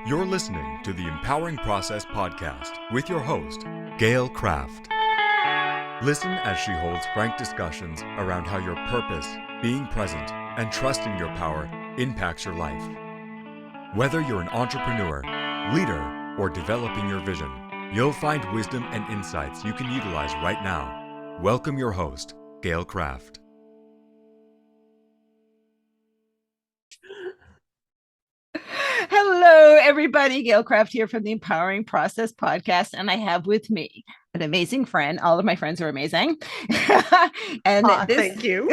You're listening to the Empowering Process podcast with your host, Gail Kraft. Listen as she holds frank discussions around how your purpose, being present, and trusting your power impacts your life. Whether you're an entrepreneur, leader, or developing your vision, you'll find wisdom and insights you can utilize right now. Welcome your host, Gail Kraft. Hello, everybody. Gail Craft here from the Empowering Process podcast. And I have with me an amazing friend. All of my friends are amazing. And this, Thank you.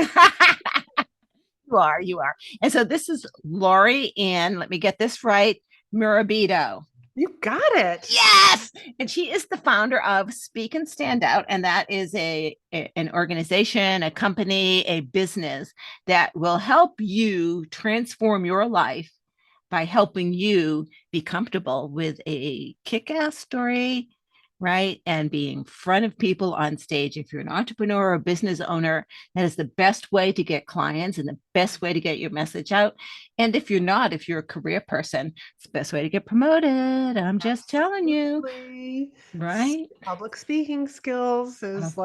you are. And so this is Laurie-Ann, let me get this right, Murabito. You got it. Yes. And she is the founder of Speak and Stand Out. And that is an organization, a company, a business that will help you transform your life by helping you be comfortable with a kick-ass story, right? And being in front of people on stage. If you're an entrepreneur or a business owner, that is the best way to get clients and the best way to get your message out. And if you're not, if you're a career person, it's the best way to get promoted. I'm just telling you, right? Public speaking skills is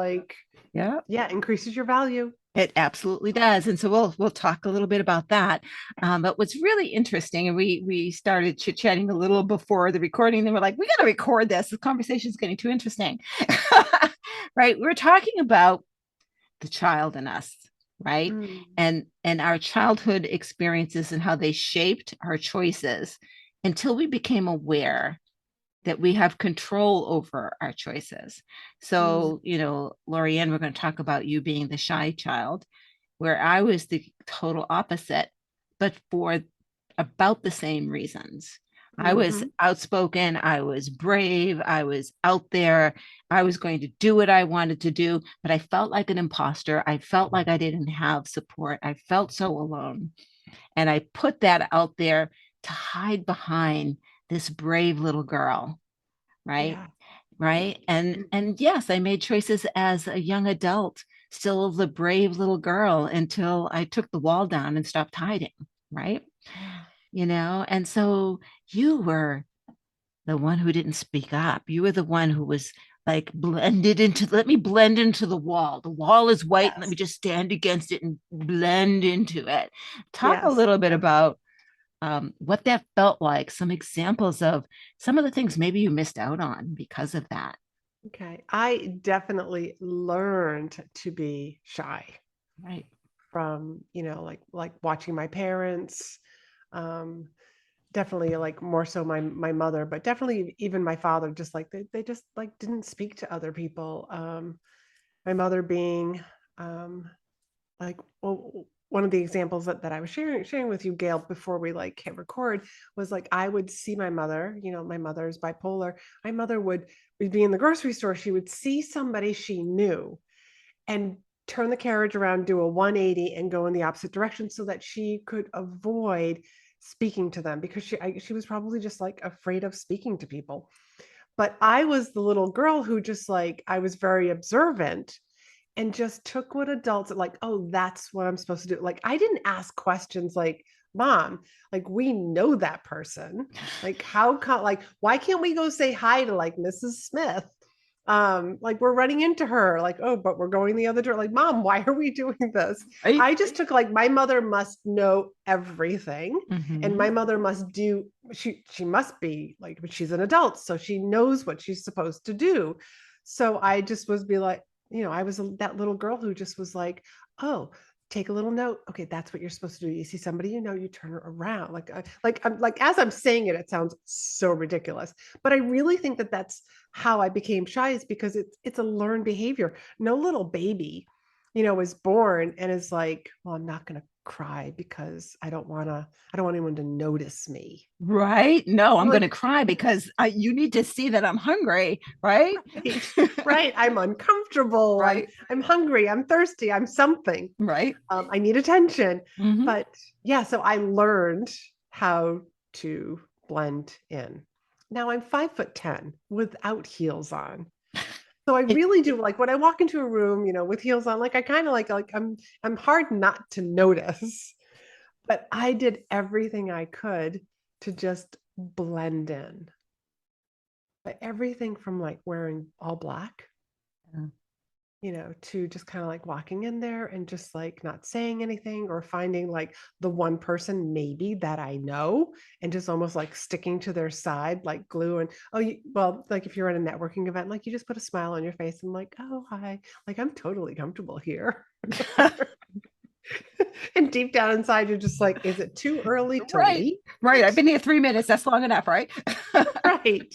Yeah. increases your value. It absolutely does, and so we'll talk a little bit about that. But what's really interesting, and we started chit chatting a little before the recording. Then we're like, we got to record this. The conversation is getting too interesting, right? We're talking about the child in us, right, and our childhood experiences and how they shaped our choices until we became aware that we have control over our choices. So, Laurie-Ann, we're going to talk about you being the shy child, where I was the total opposite, but for about the same reasons. I was outspoken, I was brave, I was out there, I was going to do what I wanted to do, but I felt like an imposter. I felt like I didn't have support. I felt so alone. And I put that out there to hide behind this brave little girl, right? Yeah. Right. And yes, I made choices as a young adult, still the brave little girl, until I took the wall down and stopped hiding, right? And so you were the one who didn't speak up. You were the one who was like let me blend into the wall. The wall is white, and let me just stand against it and blend into it. Talk a little bit about what that felt like, some examples of some of the things maybe you missed out on because of that. Okay. I definitely learned to be shy Right. from, like watching my parents. Definitely like more so my mother, but definitely even my father, just like they just like didn't speak to other people. My mother being like, well, one of the examples that I was sharing with you, Gail, before we like hit record, was like I would see my mother. My mother is bipolar. My mother would be in the grocery store. She would see somebody she knew and turn the carriage around, do a 180, and go in the opposite direction so that she could avoid speaking to them, because she was probably just like afraid of speaking to people. But I was the little girl who just like, I was very observant and just took what adults like, oh, that's what I'm supposed to do. Like, I didn't ask questions like, Mom, like, we know that person. Like, like, why can't we go say hi to like Mrs. Smith? Like, we're running into her, like, oh, but we're going the other direction. Like, Mom, why are we doing this? I just took like, my mother must know everything. And my mother must do, she must be like, but she's an adult, so she knows what she's supposed to do. So I just was be like, I was that little girl who just was like, oh, take a little note. Okay, that's what you're supposed to do. You see somebody, you turn her around. I'm like, as I'm saying it, it sounds so ridiculous, but I really think that that's how I became shy, is because it's a learned behavior. No little baby, is born and is like, well, I'm not going to cry because I don't want anyone to notice me. Right. No, I'm Like, going to cry because you need to see that I'm hungry. Right. right. I'm uncomfortable. Right. I'm hungry. I'm thirsty. I'm something. Right. I need attention. Mm-hmm. But yeah, so I learned how to blend in. Now I'm 5'10" without heels on. So I really do, like, when I walk into a room, with heels on, like I kind of like I'm hard not to notice. But I did everything I could to just blend in. But everything from like wearing all black, to just kind of like walking in there and just like not saying anything, or finding like the one person maybe that I know and just almost like sticking to their side like glue. And well, like if you're at a networking event, like you just put a smile on your face and like, oh, hi, like I'm totally comfortable here. And deep down inside, you're just like, is it too early to leave? Right. I've been here 3 minutes. That's long enough, right? Right.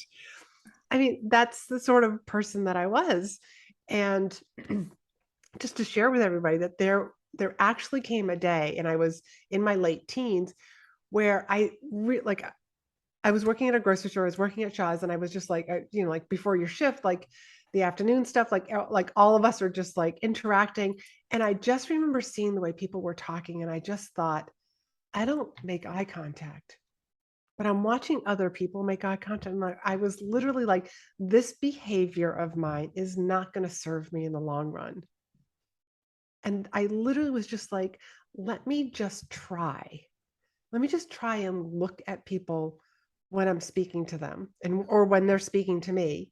I mean, that's the sort of person that I was. And just to share with everybody that there actually came a day, and I was in my late teens, where I was working at a grocery store, I was working at Shaw's, and I was just like, like before your shift, like the afternoon stuff, like all of us are just like interacting. And I just remember seeing the way people were talking, and I just thought, I don't make eye contact, but I'm watching other people make eye contact. And I was literally like, this behavior of mine is not going to serve me in the long run. And I literally was just like, let me just try. Let me just try and look at people when I'm speaking to them, or when they're speaking to me.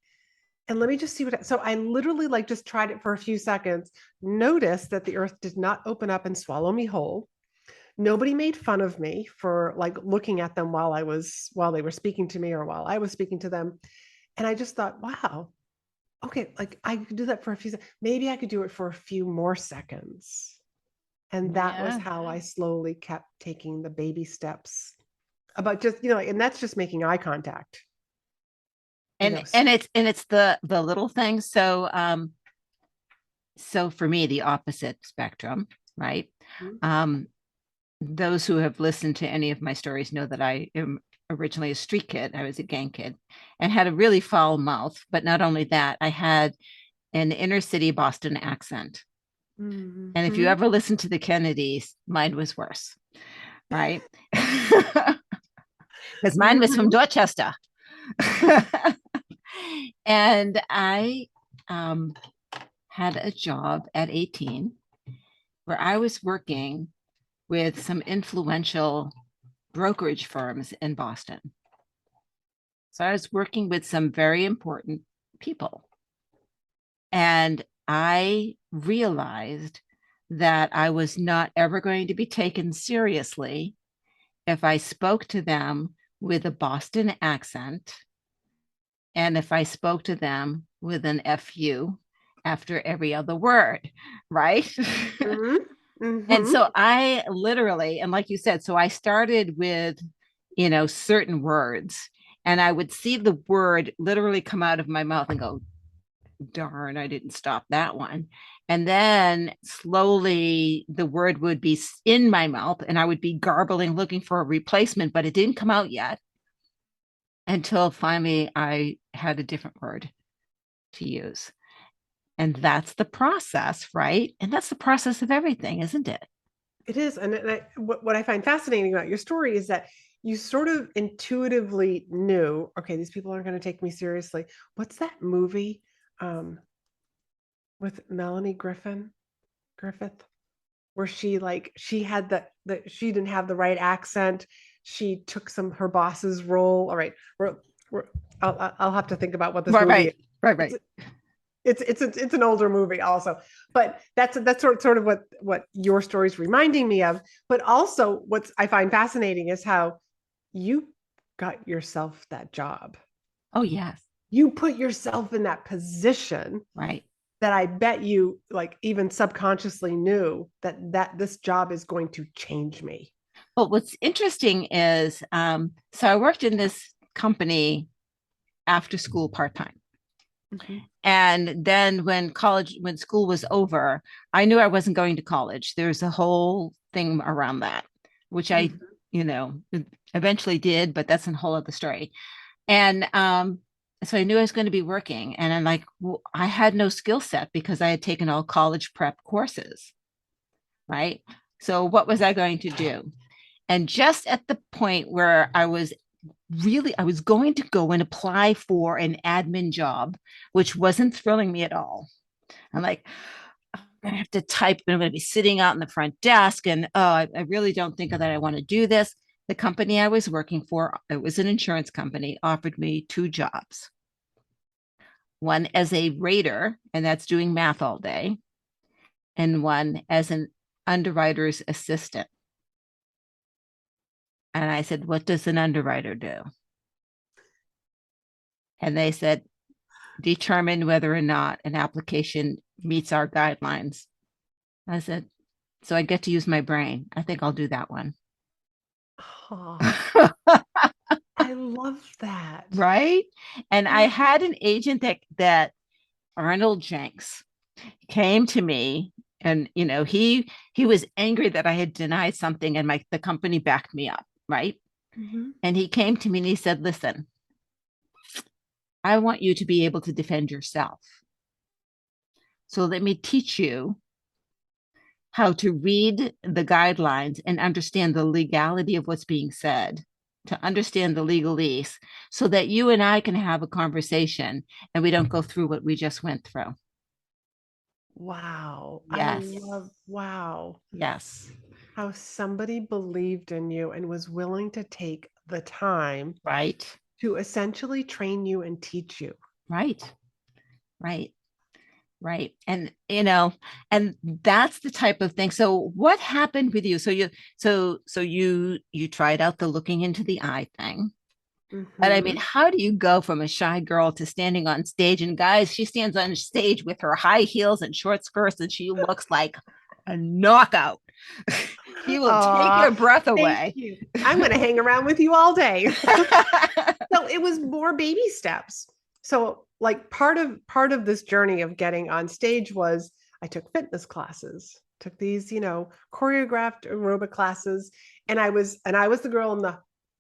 And let me just see so I literally like just tried it for a few seconds, noticed that the earth did not open up and swallow me whole. Nobody made fun of me for like looking at them while they were speaking to me or while I was speaking to them. And I just thought, wow, okay, like I could do that for a few seconds. Maybe I could do it for a few more seconds. And that was how I slowly kept taking the baby steps about just, and that's just making eye contact. And it's the little things. So for me, the opposite spectrum, right? Mm-hmm. Those who have listened to any of my stories know that I am originally a street kid. I was a gang kid and had a really foul mouth. But not only that, I had an inner city Boston accent. Mm-hmm. And if you ever listen to the Kennedys, mine was worse, right? Because mine was from Dorchester. And I had a job at 18 where I was working with some influential brokerage firms in Boston. So I was working with some very important people. And I realized that I was not ever going to be taken seriously if I spoke to them with a Boston accent, and if I spoke to them with an FU after every other word, right? Mm-hmm. Mm-hmm. And so I literally, and like you said, so I started with, certain words, and I would see the word literally come out of my mouth and go, darn, I didn't stop that one. And then slowly the word would be in my mouth and I would be garbling, looking for a replacement, but it didn't come out yet until finally I had a different word to use. And that's the process, right? And that's the process of everything, isn't it? It is. And what I find fascinating about your story is that you sort of intuitively knew, okay, these people aren't going to take me seriously. What's that movie with Melanie Griffith, where she had the she didn't have the right accent. She took her boss's role. All right, I'll have to think about what this movie is. Right. It's an older movie also, but that's sort of what your story is reminding me of. But also what I find fascinating is how you got yourself that job. Oh, yes. You put yourself in that position. Right. That I bet you like even subconsciously knew that this job is going to change me. Well, what's interesting is, so I worked in this company after school part-time. Mm-hmm. And then when school was over, I knew I wasn't going to college. There's a whole thing around that, which mm-hmm. I, eventually did, but that's a whole other story. And so I knew I was going to be working. And I'm like, well, I had no skill set because I had taken all college prep courses, right? So what was I going to do? And just at the point where I was going to go and apply for an admin job, which wasn't thrilling me at all. I'm like, I'm going to have to type and I'm going to be sitting out in the front desk. And I really don't think that I want to do this. The company I was working for, it was an insurance company, offered me 2 jobs. One as a rater, and that's doing math all day, and one as an underwriter's assistant. And I said, what does an underwriter do? And they said, determine whether or not an application meets our guidelines. I said, so I get to use my brain. I think I'll do that one. Oh, I love that. Right. And I Yeah. had an agent that Arnold Jenks came to me, and he was angry that I had denied something, and the company backed me up, right? Mhm. And he came to me and he said, listen, I want you to be able to defend yourself. So let me teach you how to read the guidelines and understand the legality of what's being said, to understand the legalese, so that you and I can have a conversation and we don't go through what we just went through. Wow. Yes. Wow. Yes. How somebody believed in you and was willing to take the time Right. to essentially train you and teach you. Right. Right. Right. And that's the type of thing. So what happened with you? So you tried out the looking into the eye thing. But I mean, Mhm. how do you go from a shy girl to standing on stage? And guys, she stands on stage with her high heels and short skirts, and she looks like a knockout. She will take your Aw, breath thank away. you. I'm going to hang around with you all day. So it was more baby steps. So like part of this journey of getting on stage was I took fitness classes, took these, choreographed aerobic classes, and I was the girl in the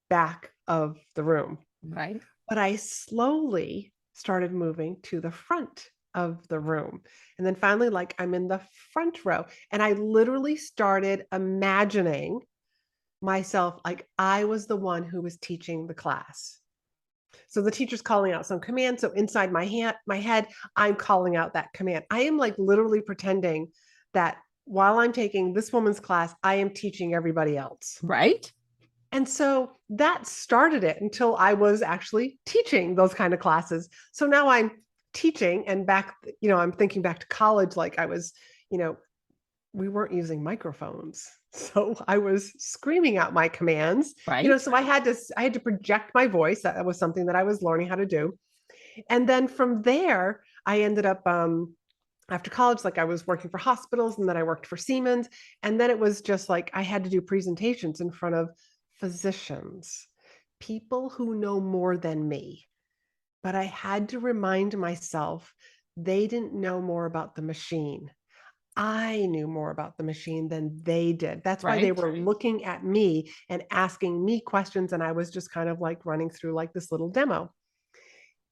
back of the room. Right. But I slowly started moving to the front of the room. And then finally, like I'm in the front row. And I literally started imagining myself like I was the one who was teaching the class. So the teacher's calling out some command. So inside my head, I'm calling out that command. I am like literally pretending that while I'm taking this woman's class, I am teaching everybody else. Right. And so that started it until I was actually teaching those kind of classes. So now I'm teaching and back, I'm thinking back to college, like I was, you know, we weren't using microphones. So I was screaming out my commands, Right. so I had to project my voice. That was something that I was learning how to do. And then from there, I ended up after college, like I was working for hospitals and then I worked for Siemens. And then it was just like I had to do presentations in front of physicians, people who know more than me. But I had to remind myself they didn't know more about the machine. I knew more about the machine than they did. That's why they Right. were looking at me and asking me questions. And I was just kind of like running through like this little demo.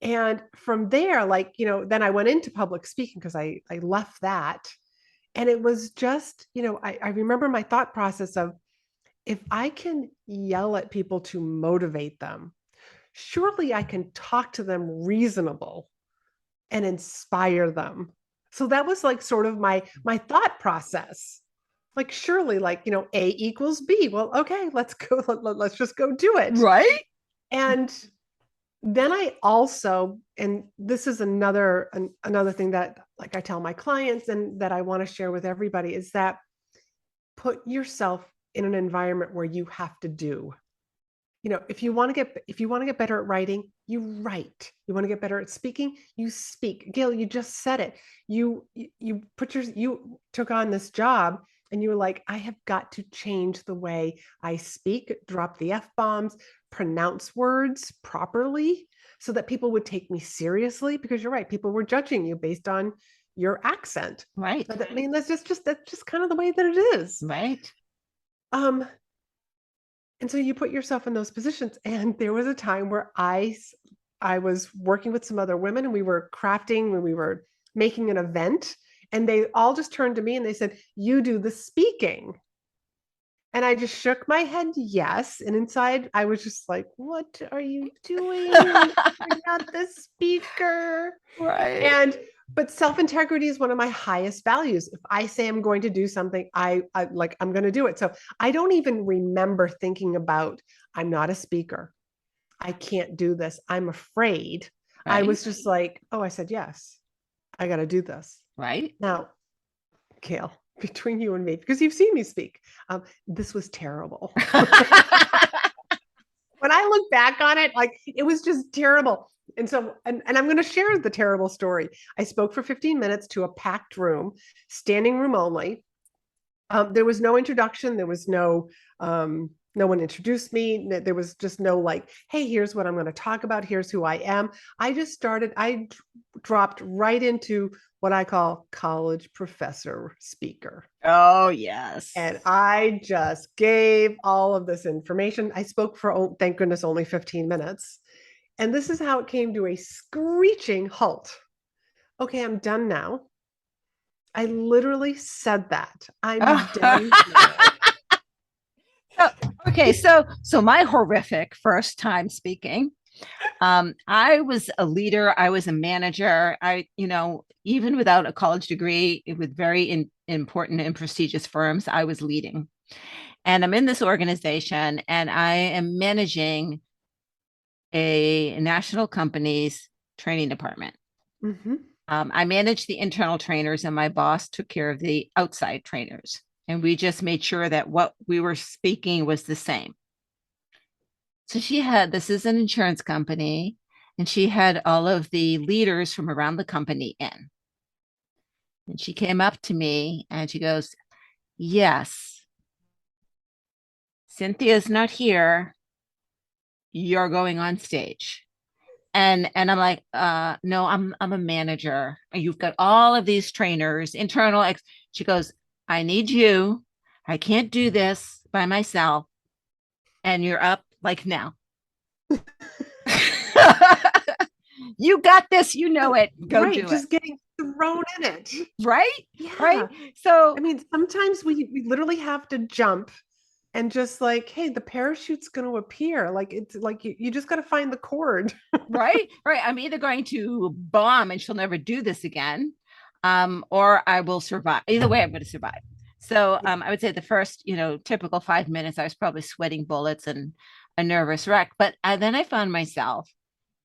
And from there, like, then I went into public speaking because I left that. And it was just, I remember my thought process of if I can yell at people to motivate them, surely I can talk to them reasonable and inspire them. So that was like sort of my thought process. Like surely like, A equals B. Well, okay, let's go. Let's just go do it. Right. And then I also, and this is another thing that like I tell my clients and that I want to share with everybody is that put yourself in an environment where you have to do. If you want to get better at writing, you write. You want to get better at speaking, you speak. Gail, you just said it. You took on this job and you were like, I have got to change the way I speak, drop the F-bombs, pronounce words properly so that people would take me seriously, because you're right, people were judging you based on your accent. Right. But I mean, that's just kind of the way that it is. Right. Um, and so you put yourself in those positions. And there was a time where I was working with some other women and we were crafting when we were making an event, and they all just turned to me and they said, you do the speaking. And I just shook my head, yes. And inside I was just like, what are you doing? You're not the speaker. Right. And But self-integrity is one of my highest values. If I say I'm going to do something, I'm going to do it. So I don't even remember thinking about, I'm not a speaker. I can't do this. I'm afraid. I Right. was just like, oh, I said, yes, I got to do this. Right. Now, Gail, between you and me, because you've seen me speak, this was terrible. When I look back on it, like it was just terrible. And so, and I'm going to share the terrible story. I spoke for 15 minutes to a packed room, standing room only. There was no introduction. There was no one introduced me. There was just no like, hey, here's what I'm going to talk about. Here's who I am. I dropped right into what I call college professor speaker. Oh, yes. And I just gave all of this information. I spoke for, thank goodness, only 15 minutes. And this is how it came to a screeching halt. Okay, I'm done now. I literally said that. I'm done now. Okay, so my horrific first time speaking. I was a leader. I was a manager. Even without a college degree, with very important and prestigious firms, I was leading. And I'm in this organization, and I am managing a national company's training department. Mm-hmm. I managed the internal trainers, and my boss took care of the outside trainers. And we just made sure that what we were speaking was the same. So this is an insurance company, and she had all of the leaders from around the company in. And she came up to me and she goes, yes, Cynthia's not here. You're going on stage. And I'm like, no, I'm a manager. You've got all of these trainers, internal. She goes, I need you. I can't do this by myself. And you're up like now. You got this. You know it. Go right, do just it. getting thrown in it. Right? Yeah. Right. So, I mean, sometimes we literally have to jump and just like, hey, the parachute's going to appear. Like it's like you just got to find the cord. right. I'm either going to bomb and she'll never do this again, or I will survive. Either way, I'm going to survive. So I would say the first, typical 5 minutes, I was probably sweating bullets and a nervous wreck. But then I found myself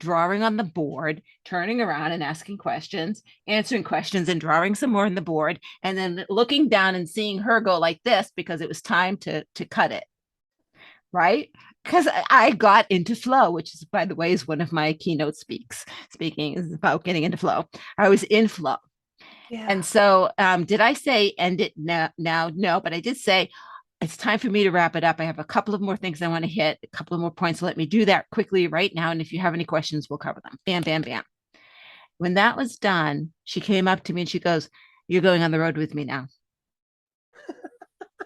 drawing on the board, turning around and asking questions, answering questions, and drawing some more on the board, and then looking down and seeing her go like this because it was time to cut it. Right? Because I got into flow, which is, by the way, is one of my keynote speaking is about getting into flow. I was in flow. Yeah. And so did I say end it now? No, but I did say it's time for me to wrap it up. I have a couple of more things I want to hit, a couple of more points. So let me do that quickly right now. And if you have any questions, we'll cover them. Bam, bam, bam. When that was done, she came up to me and she goes, you're going on the road with me now.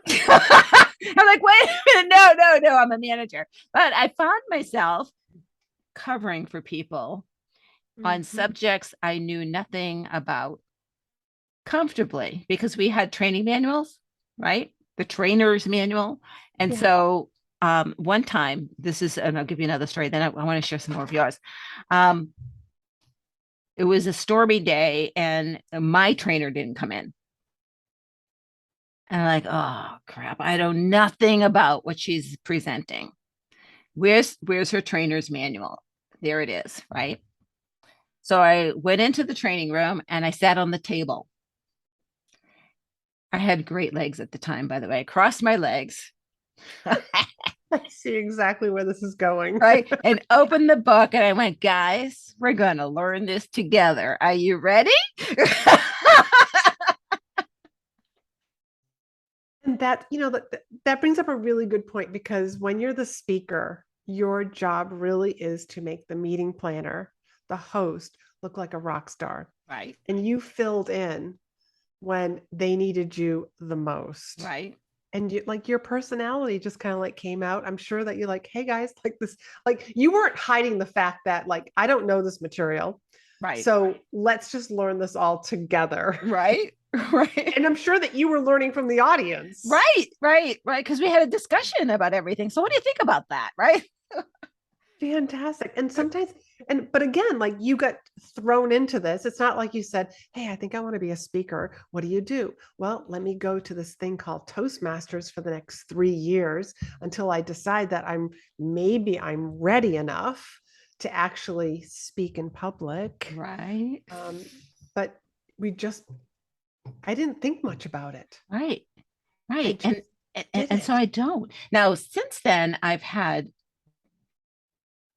I'm like, wait a minute. No, I'm a manager. But I found myself covering for people on subjects I knew nothing about comfortably because we had training manuals, right? The trainer's manual. And so one time, and I'll give you another story, then I want to share some more of yours. It was a stormy day and my trainer didn't come in. And I'm like, oh crap, I know nothing about what she's presenting. Where's her trainer's manual? There it is, right? So I went into the training room and I sat on the table. I had great legs at the time, by the way. I crossed my legs. I see exactly where this is going. Right. And opened the book and I went, guys, we're going to learn this together. Are you ready? And that brings up a really good point because when you're the speaker, your job really is to make the meeting planner, the host, look like a rock star. Right. And you filled in when they needed you the most. Right. And your personality just kind of like came out. I'm sure that you're like, hey guys, like this, like you weren't hiding the fact that like, I don't know this material. Right. So let's just learn this all together. Right. Right. And I'm sure that you were learning from the audience. Right. Because we had a discussion about everything. So what do you think about that? Right. Fantastic. And sometimes, but again, like you got thrown into this. It's not like you said, hey, I think I want to be a speaker. What do you do? Well, let me go to this thing called Toastmasters for the next 3 years until I decide that I'm ready enough to actually speak in public. Right. But I didn't think much about it. Right. I Right. just did And so it. I don't. Now, since then, I've had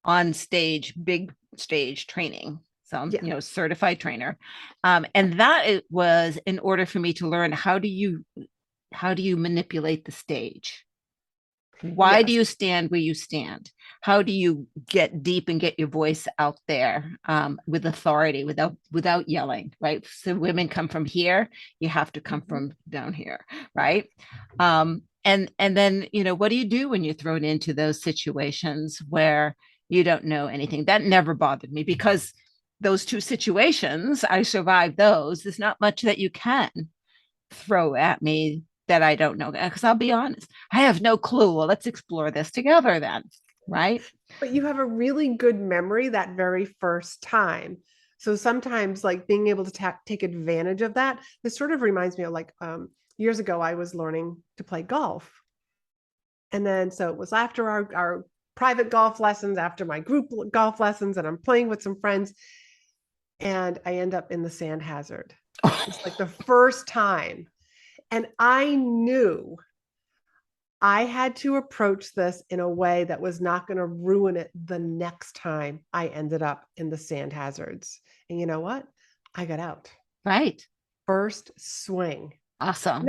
on stage, big stage training. So I'm, Yeah. certified trainer. And that it was in order for me to learn how do you manipulate the stage? Why do Yes. you stand where you stand? How do you get deep and get your voice out there with authority without yelling, right? So women come from here, you have to come from down here, right? And then what do you do when you're thrown into those situations where you don't know anything? That never bothered me because those two situations, I survived those. There's not much that you can throw at me that I don't know. Because I'll be honest, I have no clue. Well, let's explore this together then, right? But you have a really good memory that very first time. So sometimes, like being able to take advantage of that, this sort of reminds me of like years ago, I was learning to play golf. And then so it was after our private golf lessons, after my group golf lessons, and I'm playing with some friends. And I end up in the sand hazard. It's like the first time. And I knew I had to approach this in a way that was not going to ruin it the next time I ended up in the sand hazards. And you know what? I got out. Right. First swing. Awesome.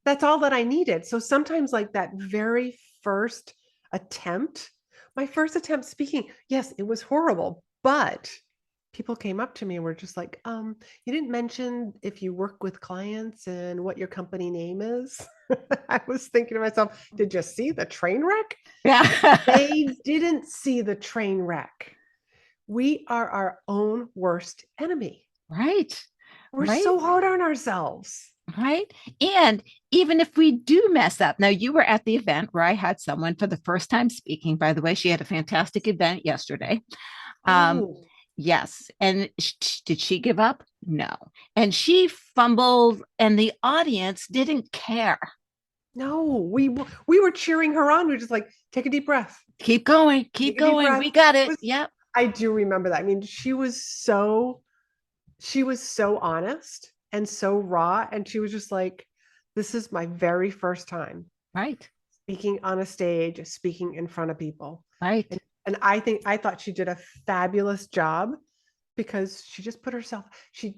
That's all that I needed. So sometimes, like that very first attempt, my first attempt speaking, yes, it was horrible, but people came up to me and were just like, you didn't mention if you work with clients and what your company name is. I was thinking to myself, did you see the train wreck? Yeah. They didn't see the train wreck. We are our own worst enemy. Right. We're Right. so hard on ourselves. Right. And even if we do mess up, now you were at the event where I had someone for the first time speaking. By the way, she had a fantastic event yesterday. Oh, Yes. And did she give up? No. And she fumbled, and the audience didn't care. no, we were cheering her on. We were just like, take a deep breath. Keep going. Keep Take a deep going. breath. We got it. Yep. I do remember that. I mean, she was so honest and so raw. And she was just like, this is my very first time Right. speaking on a stage, speaking in front of people. Right. And I thought she did a fabulous job because she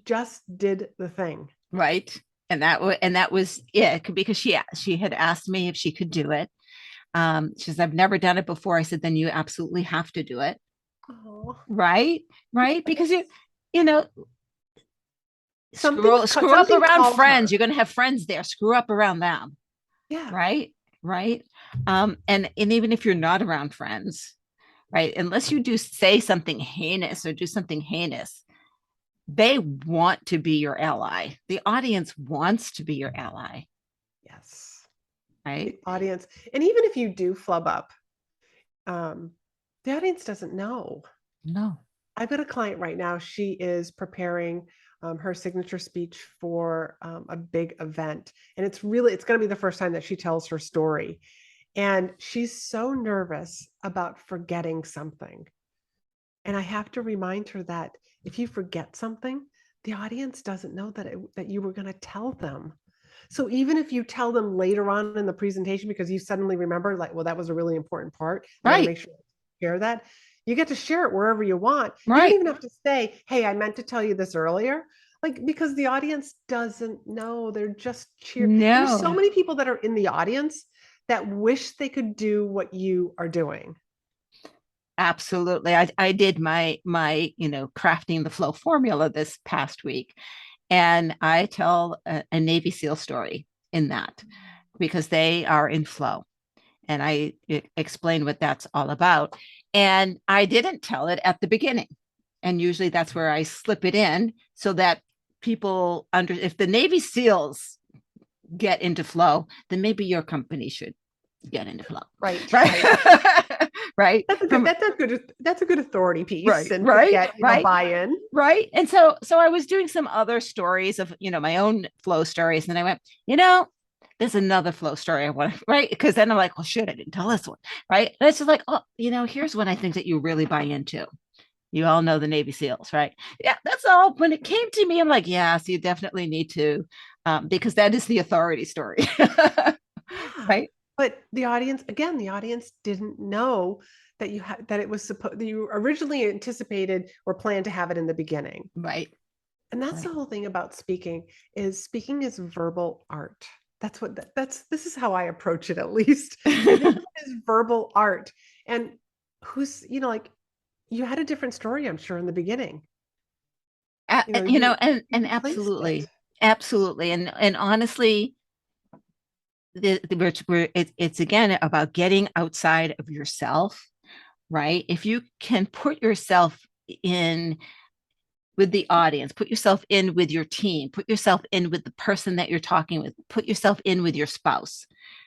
just did the thing. Right. And that was it because she had asked me if she could do it. She says, I've never done it before. I said, then you absolutely have to do it. Oh, Right. Right. Because you know, screw up something around called friends. her. You're going to have friends there. Screw up around them. Yeah. Right. Right. And even if you're not around friends, right, unless you do say something heinous or do something heinous, they want to be your ally. The audience wants to be your ally. Yes. Right. The audience. And even if you do flub up, the audience doesn't know. No. I've got a client right now. She is preparing her signature speech for a big event. And it's going to be the first time that she tells her story. And she's so nervous about forgetting something. And I have to remind her that if you forget something, the audience doesn't know that you were going to tell them. So even if you tell them later on in the presentation, because you suddenly remember, like, well, that was a really important part, I got to make sure to share that. You get to share it wherever you want. Right. You don't even have to say, hey, I meant to tell you this earlier. Like, because the audience doesn't know. They're just cheering. No. There's so many people that are in the audience that wish they could do what you are doing. Absolutely. I did my crafting the flow formula this past week. And I tell a Navy SEAL story in that because they are in flow. And I explain what that's all about. And I didn't tell it at the beginning. And usually that's where I slip it in so that people if the Navy SEALs get into flow, then maybe your company should get into flow. Right. right? That's a good authority piece Right, and to right, get right, buy-in. right. And so I was doing some other stories of, my own flow stories. And I went, there's another flow story I want to, right? Because then I'm like, well, shit, I didn't tell this one. Right. And it's just like, oh, here's one I think that you really buy into. You all know the Navy SEALs, right? Yeah, that's all. When it came to me, I'm like, yes, you definitely need to, because that is the authority story. Yeah. Right. But the audience didn't know that that it was supposed that you originally anticipated or planned to have it in the beginning. Right. And that's Right. the whole thing about speaking is verbal art. This is how I approach it, at least. I think it is verbal art. And like you had a different story, I'm sure, in the beginning. And You placed it. absolutely. And honestly, it's again about getting outside of yourself, right? If you can put yourself in with the audience, put yourself in with your team, put yourself in with the person that you're talking with, put yourself in with your spouse,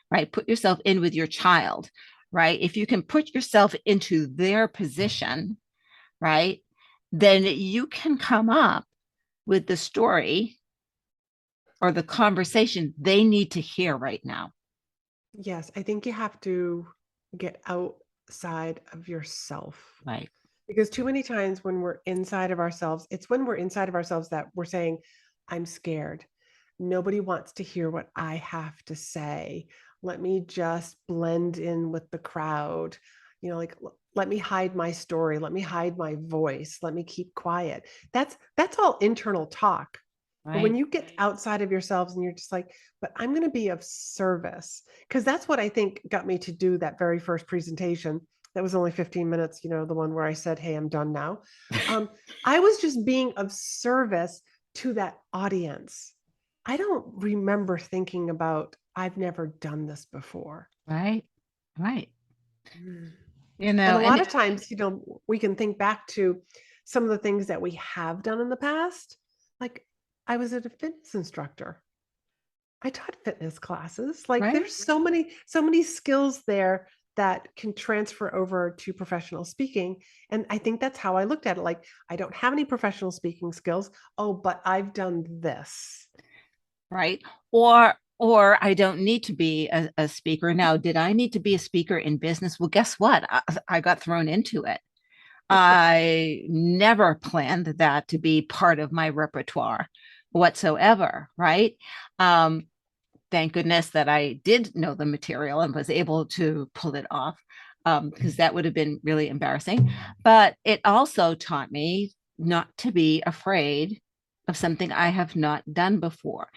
right? Put yourself in with your child, right? If you can put yourself into their position, right, then you can come up with the story or the conversation they need to hear right now. Yes, I think you have to get outside of yourself. Right. Because too many times when we're inside of ourselves, it's when we're inside of ourselves that we're saying, I'm scared. Nobody wants to hear what I have to say. Let me just blend in with the crowd. Like let me hide my story. Let me hide my voice. Let me keep quiet. That's all internal talk. But when Right. you get outside of yourselves and you're just like, but I'm going to be of service, because that's what I think got me to do that very first presentation. That was only 15 minutes, the one where I said, hey, I'm done now. I was just being of service to that audience. I don't remember thinking about, I've never done this before. Right. Right. And a lot of times, we can think back to some of the things that we have done in the past. Like I was a fitness instructor. I taught fitness classes. Like right. there's so many skills there that can transfer over to professional speaking. And I think that's how I looked at it. Like, I don't have any professional speaking skills. Oh, but I've done this. Right. Or I don't need to be a speaker. Now, did I need to be a speaker in business? Well, guess what? I got thrown into it. I never planned that to be part of my repertoire whatsoever. Right. Thank goodness that I did know the material and was able to pull it off, because that would have been really embarrassing. But it also taught me not to be afraid of something I have not done before.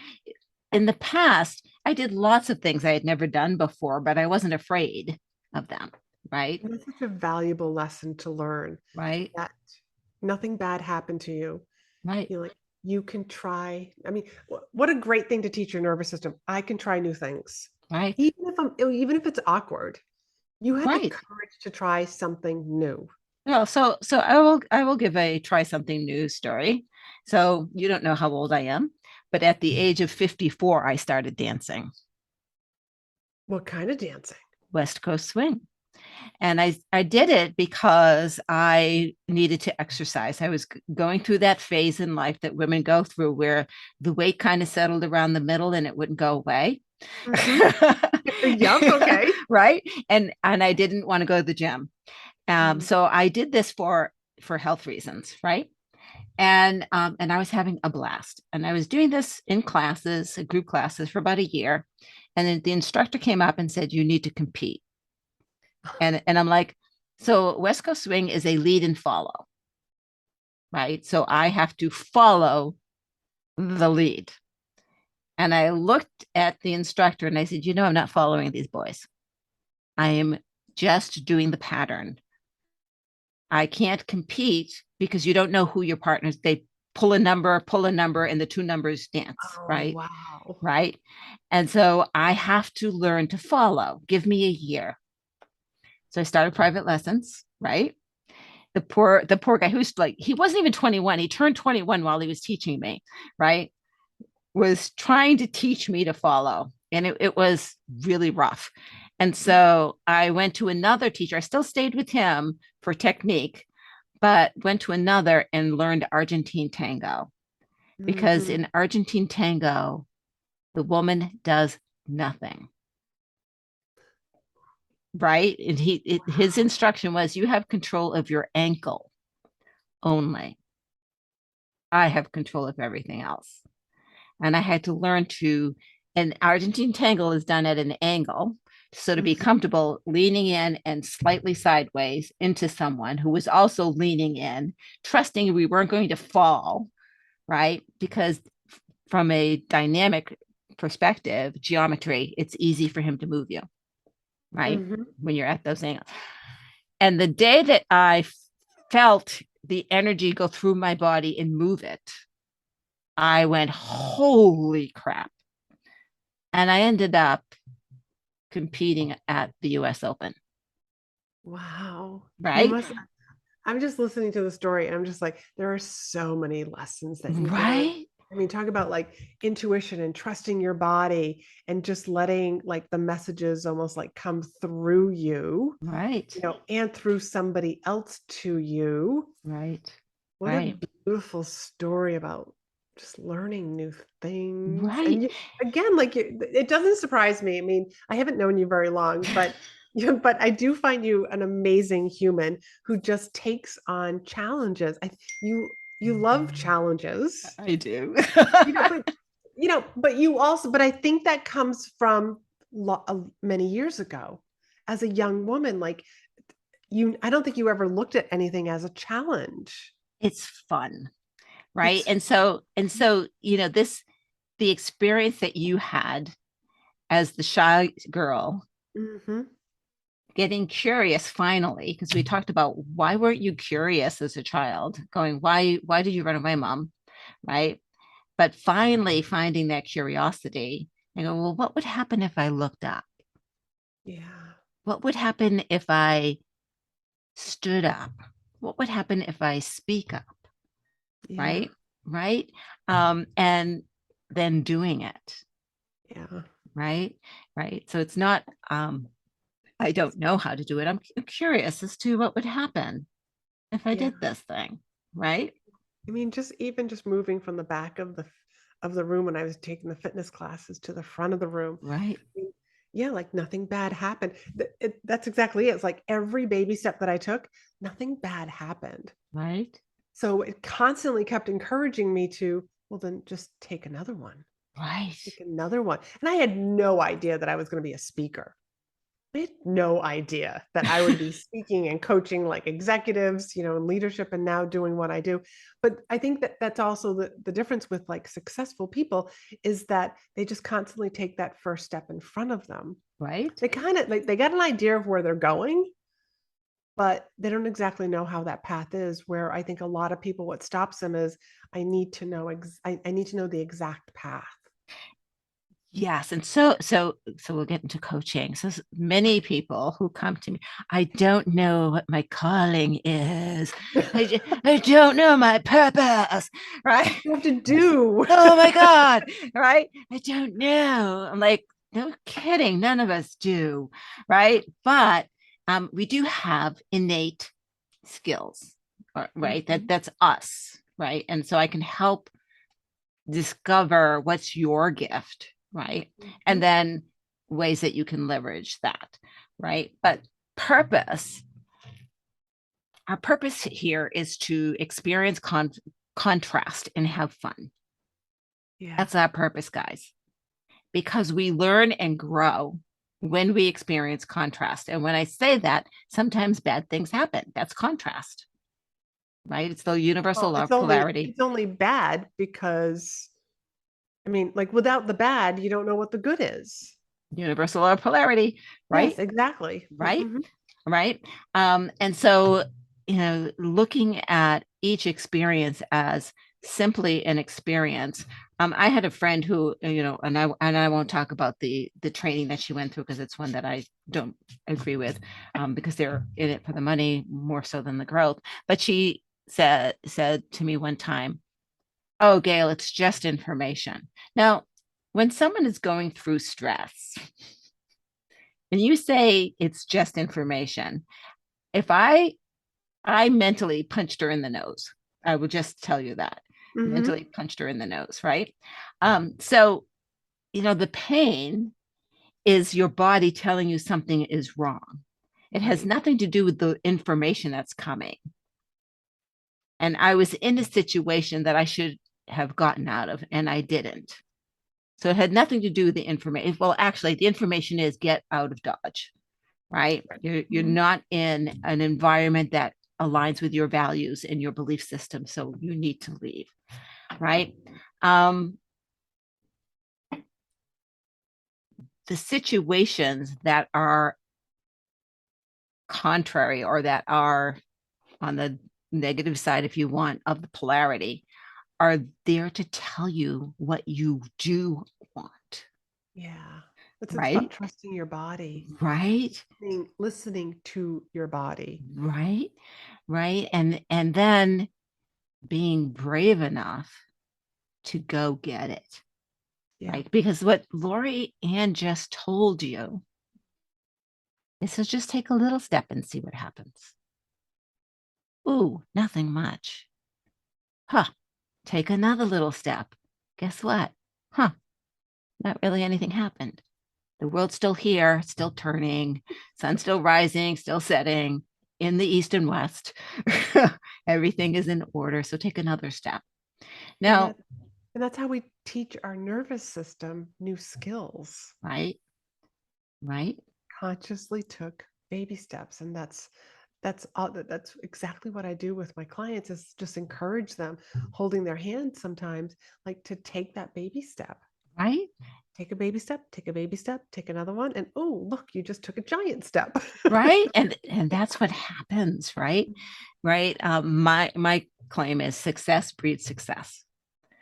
In the past, I did lots of things I had never done before, but I wasn't afraid of them. Right. And it's such a valuable lesson to learn Right. that nothing bad happened to you. Right. Like you can try. I mean, what a great thing to teach your nervous system. I can try new things. Right. Even if it's awkward, you have the Right. courage to try something new. Well, so I will give a try something new story. So you don't know how old I am, but at the age of 54, I started dancing What kind of dancing? West Coast swing. And I did it because I needed to exercise. I was going through that phase in life that women go through where the weight kind of settled around the middle and it wouldn't go away. Yep. Okay. Right. And I didn't want to go to the gym. So I did this for health reasons, right? And I was having a blast. And I was doing this in classes, group classes, for about a year. And then the instructor came up and said, you need to compete. And I'm like, so West Coast Swing is a lead and follow, right? So I have to follow the lead. And I looked at the instructor and I said, I'm not following these boys. I am just doing the pattern. I can't compete because you don't know who your partners, they pull a number, and the two numbers dance, right? Wow. Right. And so I have to learn to follow. Give me a year. So I started private lessons, right? The poor guy who's like, he wasn't even 21. He turned 21 while he was teaching me, right? Was trying to teach me to follow. And it was really rough. And so I went to another teacher. I still stayed with him for technique, but went to another and learned Argentine tango, because Mhm. in Argentine tango, the woman does nothing. Right. And his Wow. instruction was, you have control of your ankle only. I have control of everything else. And I had to learn to, and Argentine tango is done at an angle. So to be Mhm. comfortable leaning in and slightly sideways into someone who was also leaning in, trusting we weren't going to fall, right? Because from a dynamic perspective, geometry, it's easy for him to move you, right? Mhm. When you're at those angles. And the day that I felt the energy go through my body and move it, I went, holy crap. And I ended up competing at the US Open, Wow. You right? must I'm just listening to the story and I'm just like, there are so many lessons that you've learned. Right? I mean, talk about like intuition and trusting your body and just letting like the messages almost like come through you, Right. and through somebody else to you. Right. What a Right. beautiful story about just learning new things. And Right. again, like it doesn't surprise me. I mean, I haven't known you very long, but but I do find you an amazing human who just takes on challenges. You love challenges, I do. but but you also, but I think that comes from many years ago as a young woman. Like I don't think you ever looked at anything as a challenge. It's fun, right? It's And so, the experience that you had as the shy girl, Mhm. getting curious finally, because we talked about, why weren't you curious as a child, going, why did you run away, mom, right? But finally finding that curiosity and go, well, what would happen if I looked up? Yeah. What would happen if I stood up? What would happen if I speak up? Yeah. Right. Right. And then doing it. Yeah. Right. Right. So it's not, I don't know how to do it. I'm curious as to what would happen if I Yeah. did this thing. Right. I mean, just even just moving from the back of the room when I was taking the fitness classes to the front of the room. Right. I mean, yeah, like nothing bad happened. That's exactly it. It's like every baby step that I took, nothing bad happened. Right. So it constantly kept encouraging me to, well, then just take another one, Right. take another one. And I had no idea that I was going to be a speaker. I had no idea that I would be speaking and coaching like executives, in leadership and now doing what I do. But I think that that's also the difference with like successful people is that they just constantly take that first step in front of them. Right. They kind of like they got an idea of where they're going, but they don't exactly know how that path is. Where I think a lot of people, what stops them is I need to know I need to know the exact path. Yes, and so we'll get into coaching. So many people who come to me, I don't know what my calling is. I don't know my purpose, right? You have to do. Oh my God, right? I don't know. I'm like, no kidding, none of us do, right? But we do have innate skills, right? Mhm. That's us, right? And so I can help discover what's your gift, right? And Mhm. then ways that you can leverage that, right? But purpose, our purpose here is to experience contrast and have fun. Yeah. That's our purpose, guys, because we learn and grow when we experience contrast. And when I say that, sometimes bad things happen. That's contrast, right? It's the universal Well, law of polarity. it's only bad because I mean, like without the bad, you don't know what the good is. Universal law of polarity, Yes, right? exactly. Right? Mhm. Right. And so, looking at each experience as simply an experience. I had a friend who, and I won't talk about the training that she went through, because it's one that I don't agree with, because they're in it for the money more so than the growth. But she said to me one time, "Oh, Gail, it's just information." Now, when someone is going through stress, And you say it's just information. If I mentally punched her in the nose, I will just tell you that. Mentally punched her in the nose, right? So, the pain is your body telling you something is wrong. It has nothing to do with the information that's coming. And I was in a situation that I should have gotten out of, and I didn't. So it had nothing to do with the information. Well, actually, the information is get out of Dodge, right? You're not in an environment that aligns with your values and your belief system. So you need to leave, right? The situations that are contrary or that are on the negative side, if you want, of the polarity are there to tell you what you do want. Yeah. It's right? about trusting your body, Right. listening to your body. Right. Right. And then being brave enough to go get it. Yeah. Right. Because what Laurie-Ann just told you is to just take a little step and see what happens. Ooh, nothing much. Huh. Take another little step. Guess what? Huh. Not really anything happened. The world's still here, still turning, sun's still rising, still setting in the east and west. Everything is in order. So take another step. Now, and that's how we teach our nervous system new skills. right. Consciously took baby steps, and that's exactly what I do with my clients, is just encourage them, holding their hand sometimes, like to take that baby step. Right. Take a baby step, take a baby step, take another one, and oh, look, you just took a giant step. Right. And that's what happens, right? Right. My claim is success breeds success.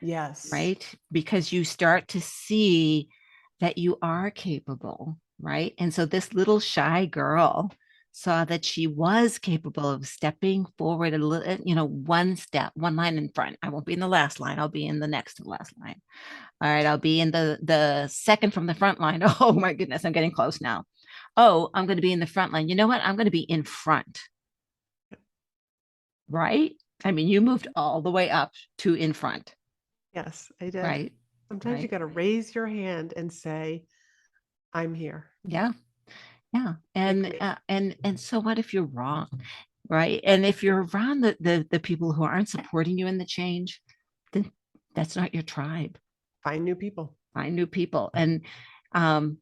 Yes. Right. Because you start to see that you are capable, right? And so this little shy girl saw that she was capable of stepping forward a little, one step, one line in front. I won't be in the last line. I'll be in the next to the last line. All right. I'll be in the second from the front line. Oh my goodness. I'm getting close now. Oh, I'm going to be in the front line. You know what? I'm going to be in front. Right. I mean, you moved all the way up to in front. Yes, I did. Right. Sometimes you got to raise your hand and say, I'm here. Yeah. Yeah. And so what if you're wrong? Right. And if you're around the people who aren't supporting you in the change, then that's not your tribe. Find new people. Find new people. And I'll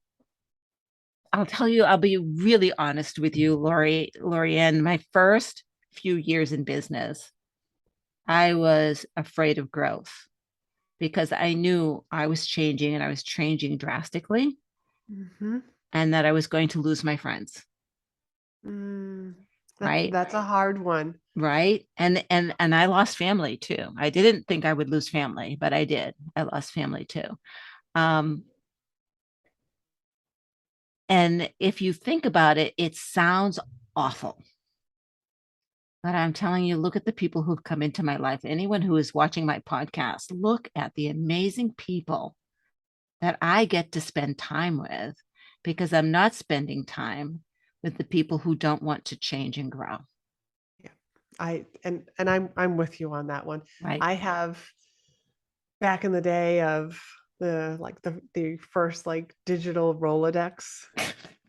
tell you, I'll be really honest with you, Laurie-Ann, my first few years in business, I was afraid of growth because I knew I was changing and I was changing drastically, and that I was going to lose my friends. Right. That's a hard one. Right. And I lost family too. I didn't think I would lose family, but I did. I lost family too. And if you think about it, it sounds awful. But I'm telling you, look at the people who've come into my life. Anyone who is watching my podcast, look at the amazing people that I get to spend time with, because I'm not spending time with the people who don't want to change and grow. Yeah. I'm with you on that one. Right. I have, back in the day of the first digital Rolodex,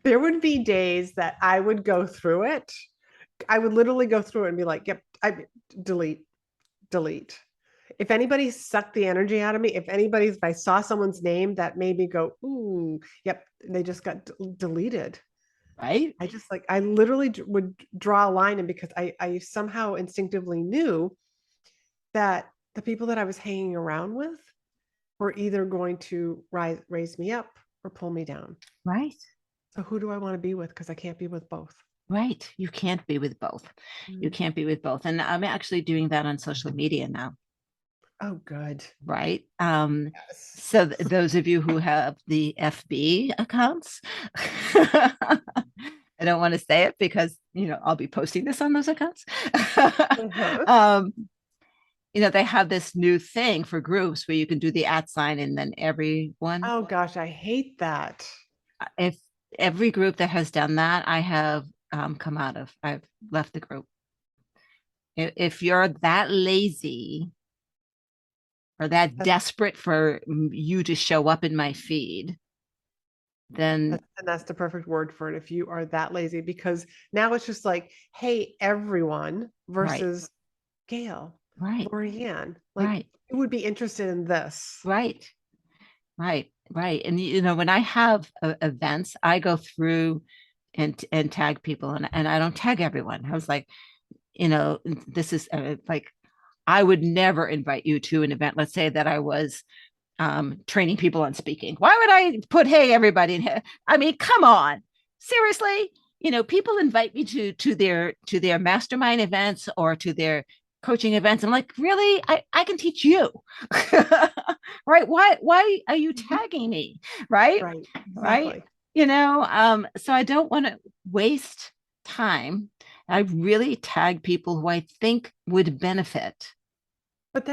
there would be days that I would go through it. I would literally go through it and be like, yep, delete. If anybody sucked the energy out of me, if I saw someone's name that made me go, ooh, yep, they just got deleted. Right. I literally would draw a line, and because I somehow instinctively knew that the people that I was hanging around with were either going to raise me up or pull me down. Right. So who do I want to be with? Because I can't be with both. Right. You can't be with both. You can't be with both. And I'm actually doing that on social media now. Oh, good. Right. So those of you who have the FB accounts, I don't want to say it because, I'll be posting this on those accounts. They have this new thing for groups where you can do the @ and then everyone. Oh gosh, I hate that. If every group that has done that, I have come out of. I've left the group. If you're that lazy or that That's, desperate for you to show up in my feed, then and that's the perfect word for it. If you are that lazy, because now it's just like, hey, everyone right, versus Gail, right, Laurie-Ann, like right, you would be interested in this. right, right, right. And when I have events, I go through and tag people, and I don't tag everyone. I was like, this is like, I would never invite you to an event. Let's say that I was training people on speaking. Why would I put, hey, everybody in here? I mean, come on, seriously. People invite me to their mastermind events or to their coaching events. I'm like, really? I can teach you. Right? Why are you Mhm. tagging me? Right? Right, Right? exactly. So I don't want to waste time. I really tag people who I think would benefit. But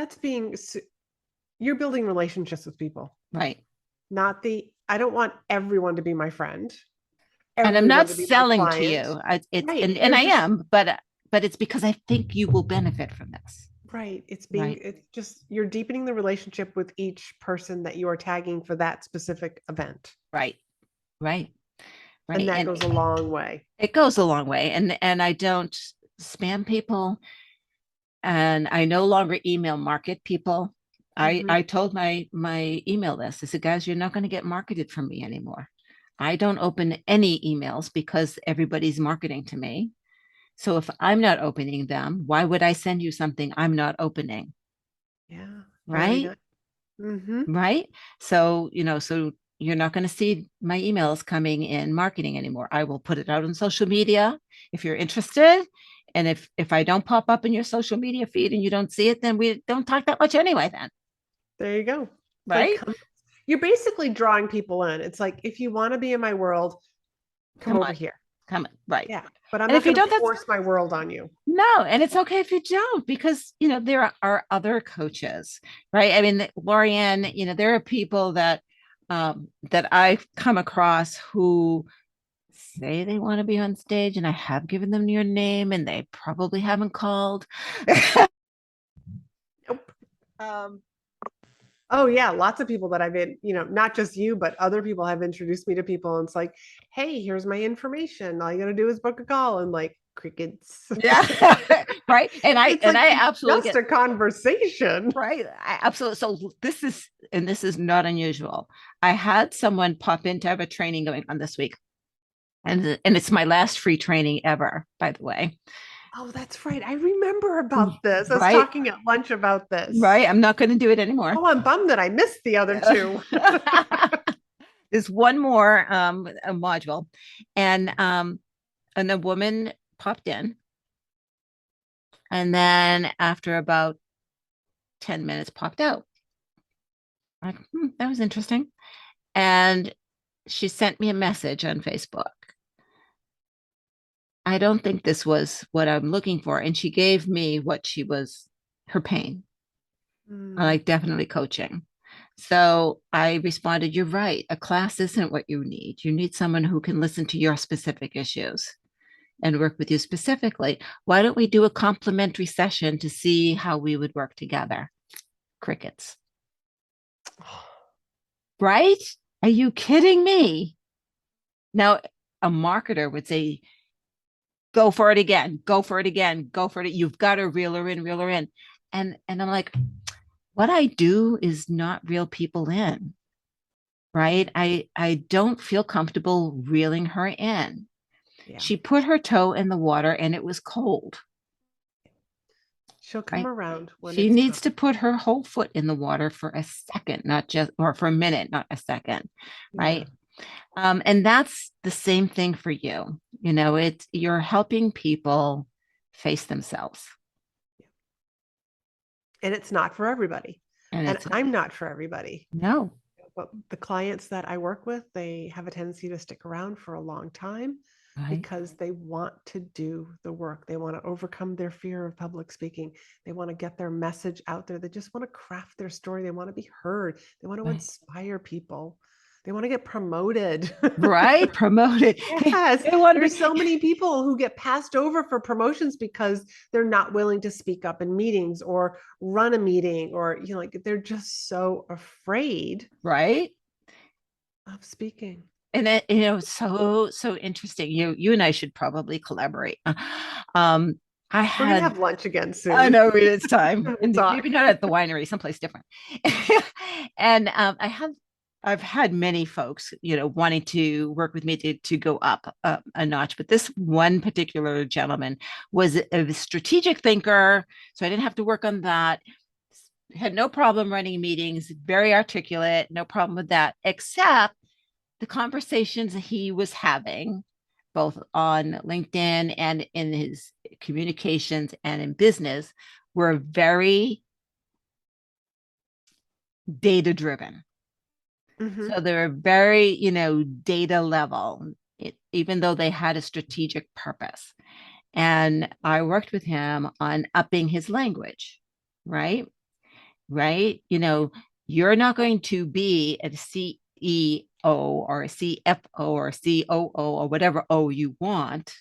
you're building relationships with people, Right. not I don't want everyone to be my friend, And I'm everyone not to be my selling to client. you. It's Right. and You're I just am, but it's because I think you will benefit from this. right. Right. It's just, you're deepening the relationship with each person that you are tagging for that specific event. Right. Right. And Right. that And goes a long way. it goes a long way. And I don't spam people, and I no longer email market people. I Mhm. I told my email list. I said, guys, you're not going to get marketed from me anymore. I don't open any emails because everybody's marketing to me. So if I'm not opening them, why would I send you something I'm not opening? Yeah, very Right? nice. Mm-hmm. Right. So you're not going to see my emails coming in marketing anymore. I will put it out on social media if you're interested. And if I don't pop up in your social media feed and you don't see it, then we don't talk that much anyway, then. There you go. It's like, Right? you're basically drawing people in. It's like, if you want to be in my world, come Come over on. here. Come on. Right. Yeah. But I'm And not if you going to don't, that's force my world on you. no, and it's okay if you don't, because there are other coaches, right? I mean, Laurie-Ann, there are people that I've come across who say they want to be on stage, and I have given them your name, and they probably haven't called. Nope. um, Oh yeah, lots of people that I've been, not just you, but other people have introduced me to people. And it's like, hey, here's my information. All you gotta do is book a call, and like crickets. yeah, right. And I It's and like, I it's absolutely just get a conversation. right. I absolutely. So this is not unusual. I had someone pop in to have a training going on this week, and it's my last free training ever, by the way. Oh, that's right. I remember about this. I was Right, talking at lunch about this. right. I'm not going to do it anymore. Oh, I'm bummed that I missed the other two. There's one more a module, and a woman popped in, and then after about 10 minutes popped out. Like, that was interesting. And she sent me a message on Facebook. I don't think this was what I'm looking for. And she gave me what she was, her pain, Mm, like definitely coaching. So I responded, you're right. A class isn't what you need. You need someone who can listen to your specific issues and work with you specifically. Why don't we do a complimentary session to see how we would work together? Crickets. Right? Are you kidding me? Now, a marketer would say, go for it again, go for it again, go for it. You've got to reel her in, reel her in. And I'm like, what I do is not reel people in, right? I don't feel comfortable reeling her in. yeah. She put her toe in the water and it was cold, She'll come right? around when She it's needs time. to put her whole foot in the water for a second, not just, or for a minute, not a second, Yeah. right? And that's the same thing for you. It's you're helping people face themselves, And it's not for everybody. and And it's I'm not for everybody. no, But the clients that I work with, they have a tendency to stick around for a long time right, because they want to do the work. They want to overcome their fear of public speaking. They want to get their message out there. They just want to craft their story. They want to be heard. They want to right, inspire people. They want to get promoted. Right? Promoted. Yes. They want to There's be so many people who get passed over for promotions because they're not willing to speak up in meetings or run a meeting, or, like they're just so afraid right. of speaking. And so interesting. You and I should probably collaborate. I We're going to had have lunch again soon. I know it's time, and Talk. maybe not at the winery, someplace different. And I've had many folks, wanting to work with me to go up a notch, but this one particular gentleman was a strategic thinker, so I didn't have to work on that. Had no problem running meetings, very articulate, no problem with that, except the conversations he was having, both on LinkedIn and in his communications and in business, were very data driven. Mhm. So they were very, data level, even though they had a strategic purpose. And I worked with him on upping his language, right? Right. You're not going to be a CEO or a CFO or a COO or whatever O you want,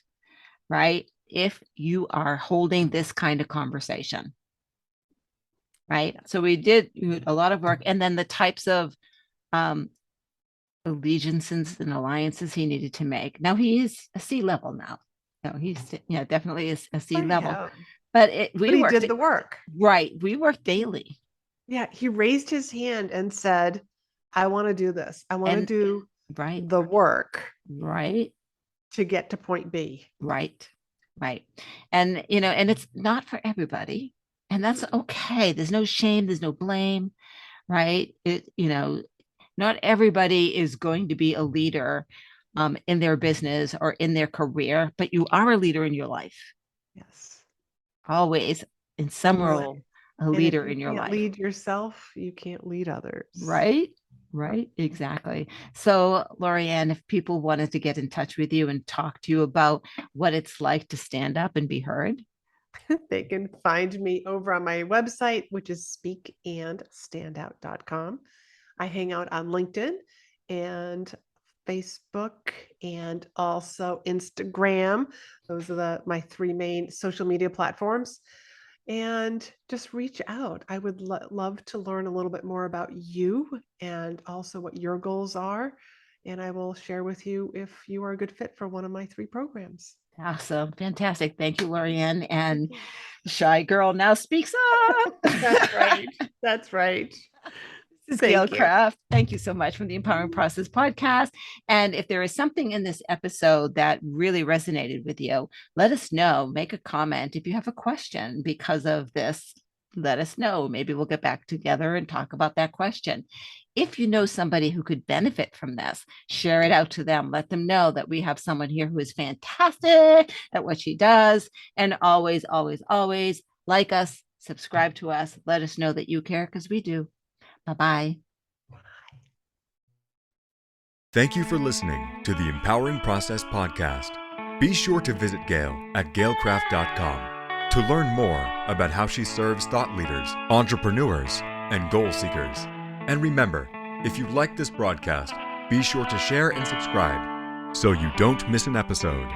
right? If you are holding this kind of conversation, right? So we did a lot of work, and then the types of allegiances and alliances he needed to make. Now he is a C level now. No, he's definitely is a C level. But he did the work. Right. We worked daily. Yeah, he raised his hand and said, I want to do this. I want to do the work. Right. To get to point B. Right. Right. And, and it's not for everybody. And that's okay. There's no shame. There's no blame. Right. Not everybody is going to be a leader in their business or in their career, but you are a leader in your life. Yes. Always, in some role, a leader in your life. Lead yourself, you can't lead others. Right. Right. Exactly. So, Laurie-Ann, if people wanted to get in touch with you and talk to you about what it's like to stand up and be heard, they can find me over on my website, which is speakandstandout.com. I hang out on LinkedIn and Facebook and also Instagram. Those are my three main social media platforms. And just reach out. I would love to learn a little bit more about you and also what your goals are. And I will share with you if you are a good fit for one of my 3 programs. Awesome. Fantastic. Thank you, Laurie-Ann. And Shy Girl now speaks up. That's right. That's right. This is Gail Craft. Thank you so much from the Empowering Process podcast. And if there is something in this episode that really resonated with you, let us know. Make a comment. If you have a question because of this, let us know. Maybe we'll get back together and talk about that question. If you know somebody who could benefit from this, share it out to them. Let them know that we have someone here who is fantastic at what she does. And always, always, always like us, subscribe to us. Let us know that you care, because we do. Bye-bye. Thank you for listening to the Empowering Process podcast. Be sure to visit Gail at gailcraft.com to learn more about how she serves thought leaders, entrepreneurs, and goal seekers. And remember, if you like this broadcast, be sure to share and subscribe so you don't miss an episode.